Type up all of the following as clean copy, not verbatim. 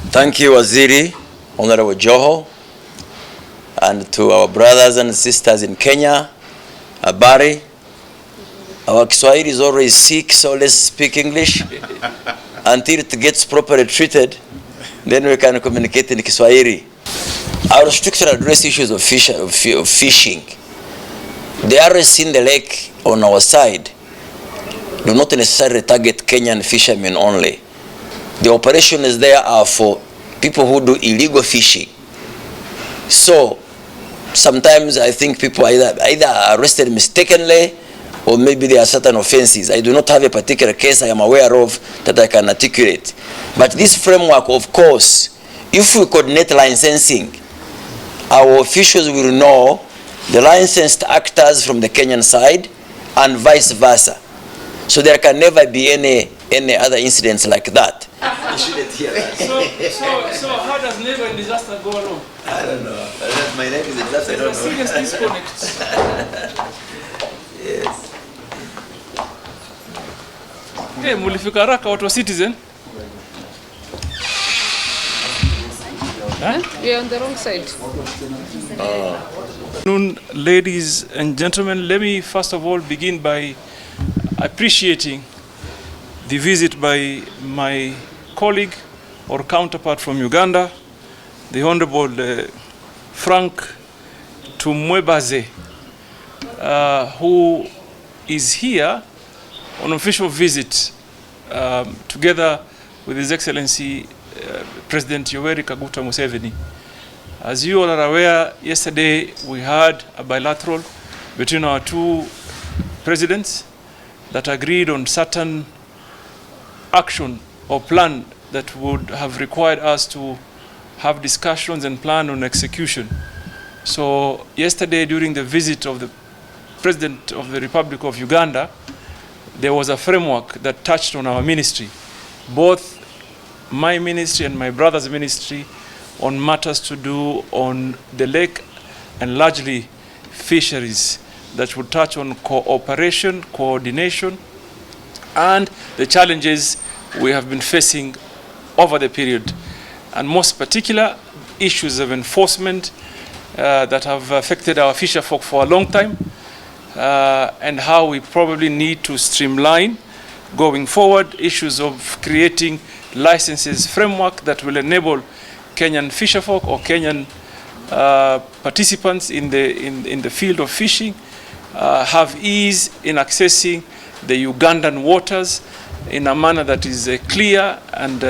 Thank you, Waziri, Honorable Joho, and to our brothers and sisters in Kenya, Habari. Our Kiswahili is always sick, so let's speak English until it gets properly treated. Then we can communicate in Kiswahili. I will strictly address issues of fishing. The arrests in the lake on our side do not necessarily target Kenyan fishermen only. The operations there are for people who do illegal fishing. So sometimes I think people either are arrested mistakenly or maybe there are certain offenses. I do not have a particular case I am aware of that I can articulate. But this framework, of course, if we coordinate licensing, our officials will know the licensed actors from the Kenyan side and vice versa. So there can never be any other incidents like that. You shouldn't hear that. So how does never in disaster go along? I don't know. My name is disaster. There's a serious disconnect. Yes. Hey, mulifika haraka watu wa Citizen? Huh? We are on the wrong side. Ladies and gentlemen, let me first of all begin by appreciating the visit by my colleague or counterpart from Uganda, the Honorable Frank Tumwebaze, who is here on official visit together with His Excellency President Yoweri Kaguta Museveni. As you all are aware, yesterday we had a bilateral between our two presidents that agreed on certain action or plan that would have required us to have discussions and plan on execution. So yesterday, during the visit of the President of the Republic of Uganda, there was a framework that touched on our ministry, both my ministry and my brother's ministry, on matters to do on the lake and largely fisheries that would touch on cooperation, coordination, and the challenges we have been facing over the period, and most particular issues of enforcement that have affected our fisher folk for a long time, and how we probably need to streamline going forward issues of creating licenses framework that will enable Kenyan fisher folk or Kenyan participants in the field of fishing have ease in accessing the Ugandan waters in a manner that is clear and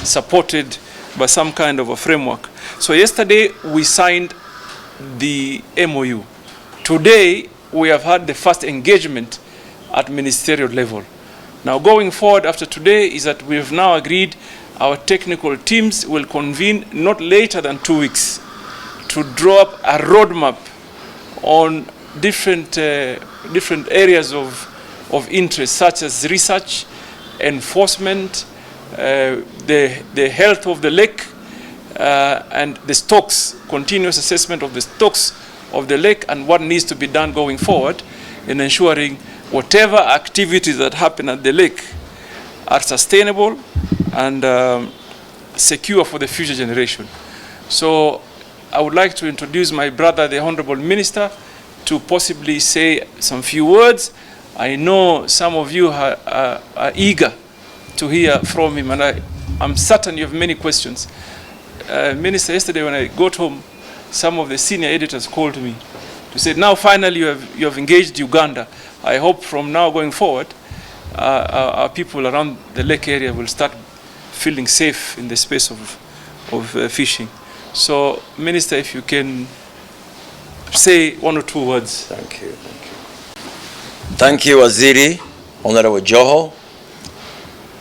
supported by some kind of a framework. So yesterday we signed the MOU. Today we have had the first engagement at ministerial level. Now going forward after today is that we have now agreed our technical teams will convene not later than 2 weeks to draw up a roadmap on different areas of interest, such as research, enforcement, the health of the lake, and the stocks, continuous assessment of the stocks of the lake and what needs to be done going forward in ensuring whatever activities that happen at the lake are sustainable and secure for the future generation. So I would like to introduce my brother, the Honorable Minister, to possibly say some few words. I know some of you are eager to hear from him, and I'm certain you have many questions. Minister, yesterday when I got home, some of the senior editors called me to say, now finally you have engaged Uganda. I hope from now going forward, our people around the lake area will start feeling safe in the space of fishing. So, Minister, if you can say 1 or 2 words. Thank you. Thank you. Thank you, Waziri, Honorable Joho,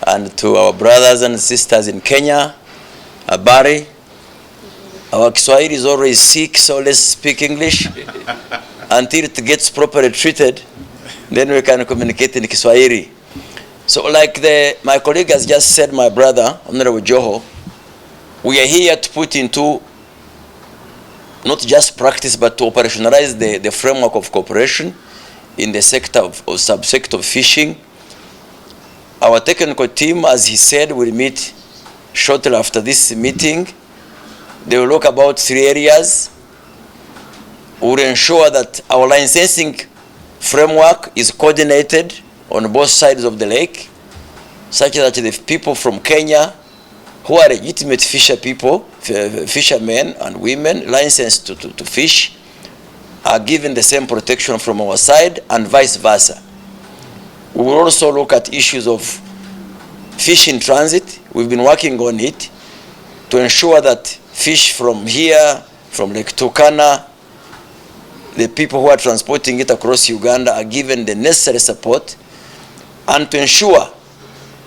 and to our brothers and sisters in Kenya, Habari. Our Kiswahili is always sick, so let's speak English until it gets properly treated. Then we can communicate in Kiswahili. So like my colleague has just said, my brother, Honorable Joho, we are here to put into not just practice, but to operationalize the framework of cooperation in the sector of subsector of fishing. Our technical team, as he said, will meet shortly after this meeting. They will look about 3 areas. We will ensure that our licensing framework is coordinated on both sides of the lake, such that the people from Kenya who are legitimate fishermen and women licensed to fish, are given the same protection from our side, and vice versa. We will also look at issues of fish in transit. We've been working on it to ensure that fish from here, from Lake Turkana, the people who are transporting it across Uganda are given the necessary support, and to ensure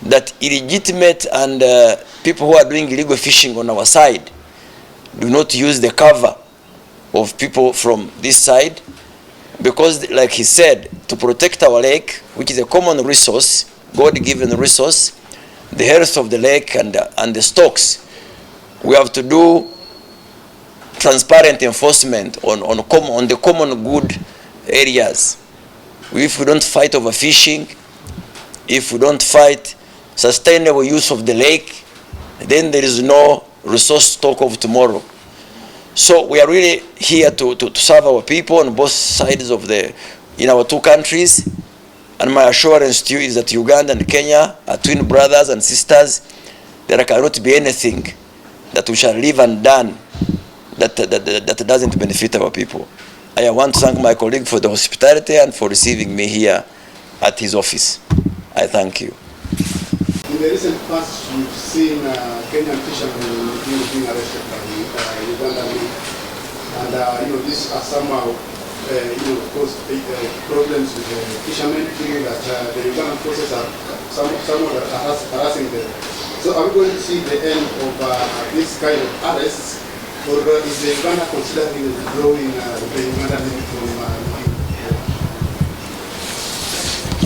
that illegitimate and people who are doing illegal fishing on our side do not use the cover of people from this side, because like he said, to protect our lake, which is a common resource, God-given resource, the health of the lake and the stocks, we have to do transparent enforcement on the common good areas. If we don't fight overfishing, if we don't fight sustainable use of the lake, then there is no resource stock of tomorrow. So we are really here to serve our people on both sides of in our 2 countries. And my assurance to you is that Uganda and Kenya are twin brothers and sisters. There cannot be anything that we shall leave undone that doesn't benefit our people. I want to thank my colleague for the hospitality and for receiving me here at his office. I thank you. In the recent past, we've seen Kenyan fishermen being arrested by Uganda, and this has somehow caused problems with the fishermen, feeling that the Ugandan forces are somewhat harassing them. So are we going to see the end of this kind of arrests, or is the Uganda considering withdrawing the Ugandan from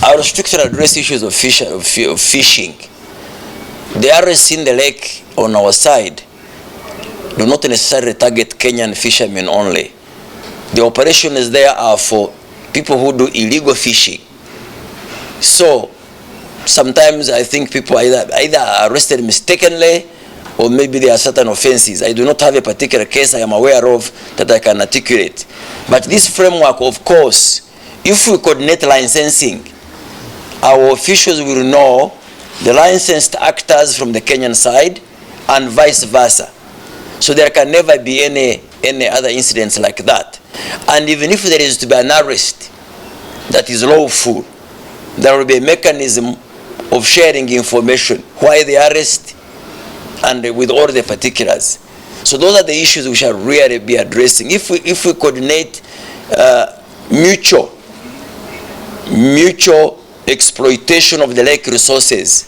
Our restriction address issues of fishing. The arrests in the lake on our side do not necessarily target Kenyan fishermen only. The operations there are for people who do illegal fishing. So sometimes I think people either are arrested mistakenly, or maybe there are certain offenses. I do not have a particular case I am aware of that I can articulate. But this framework, of course, if we coordinate licensing, our officials will know the licensed actors from the Kenyan side and vice versa. So there can never be any other incidents like that. And even if there is to be an arrest that is lawful, there will be a mechanism of sharing information, why the arrest, and with all the particulars. So those are the issues we shall really be addressing. If we coordinate mutual exploitation of the lake resources,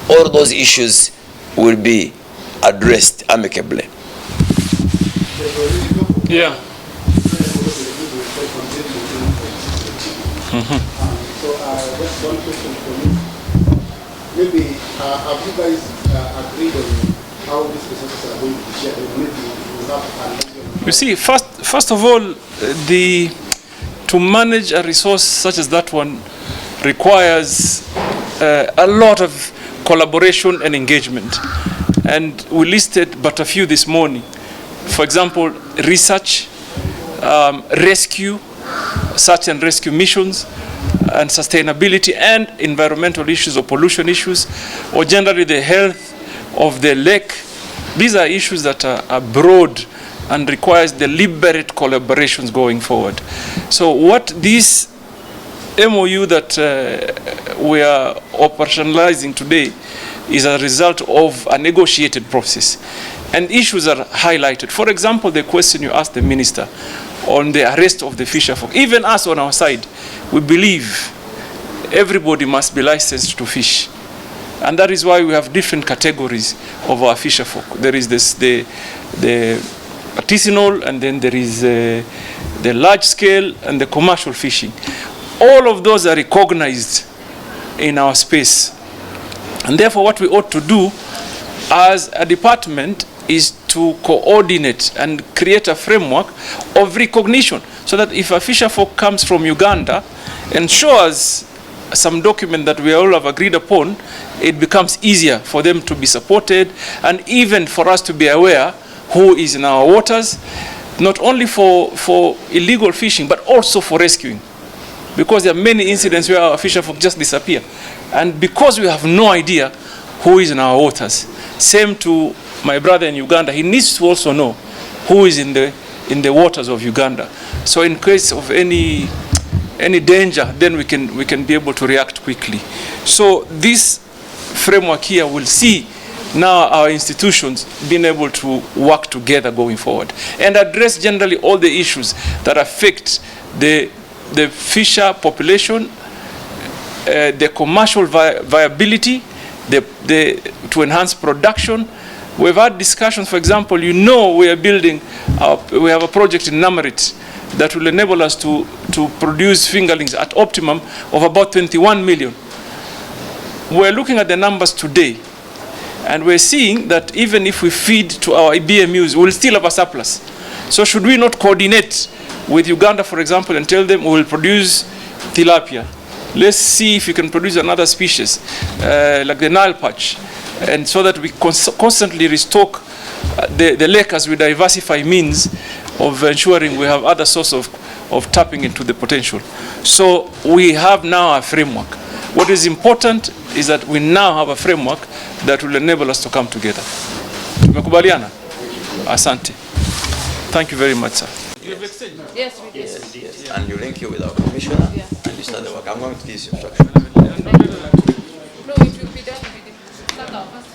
all those issues will be addressed amicably. Yeah. So just one question for me. Maybe have you guys agreed on how these resources are going to be shared? Maybe you have You see, first of all, to manage a resource such as that one requires a lot of collaboration and engagement. And we listed but a few this morning. For example, research, rescue, search and rescue missions, and sustainability and environmental issues or pollution issues, or generally the health of the lake. These are issues that are broad and requires deliberate collaborations going forward. So what this MOU that we are operationalizing today is a result of a negotiated process. And issues are highlighted. For example, the question you asked the minister on the arrest of the fisher folk. Even us on our side, we believe everybody must be licensed to fish. And that is why we have different categories of our fisher folk. There is the artisanal, and then there is the large scale and the commercial fishing. All of those are recognized in our space. And therefore what we ought to do as a department is to coordinate and create a framework of recognition, so that if a fisher folk comes from Uganda and shows some document that we all have agreed upon, it becomes easier for them to be supported, and even for us to be aware who is in our waters, not only for illegal fishing, but also for rescuing. Because there are many incidents where our fisherfolk just disappear. And because we have no idea who is in our waters, same to my brother in Uganda, he needs to also know who is in the waters of Uganda. So in case of any danger, then we can be able to react quickly. So this framework here will see now our institutions being able to work together going forward and address generally all the issues that affect the fisher population, the commercial viability, to enhance production. We've had discussions, for example, we are building, we have a project in Namarit that will enable us to produce fingerlings at optimum of about 21 million. We're looking at the numbers today, and we're seeing that even if we feed to our BMUs, we'll still have a surplus. So should we not coordinate with Uganda, for example, and tell them we will produce tilapia? Let's see if we can produce another species, like the Nile perch, and so that we constantly restock the lake as we diversify means of ensuring we have other source of tapping into the potential. So we have now a framework. What is important is that we now have a framework that will enable us to come together. Tumekubaliana? Asante. Thank you very much, sir. You have exchanged? Yes, we did. Yes, yes. And you link you with our commissioner, Yeah. and you start the work. I'm going to give you instructions. No, it will be done with the start our first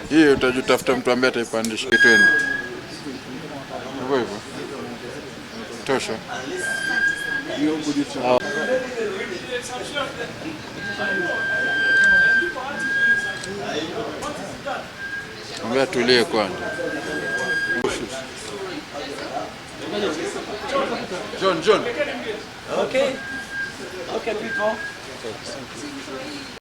Hiyo utajitafuta mtu ambaye ataipandisha kitweni. Hivyo hivyo. Tosha. Ambia tulie kwanza. John. Okay. Okay, people.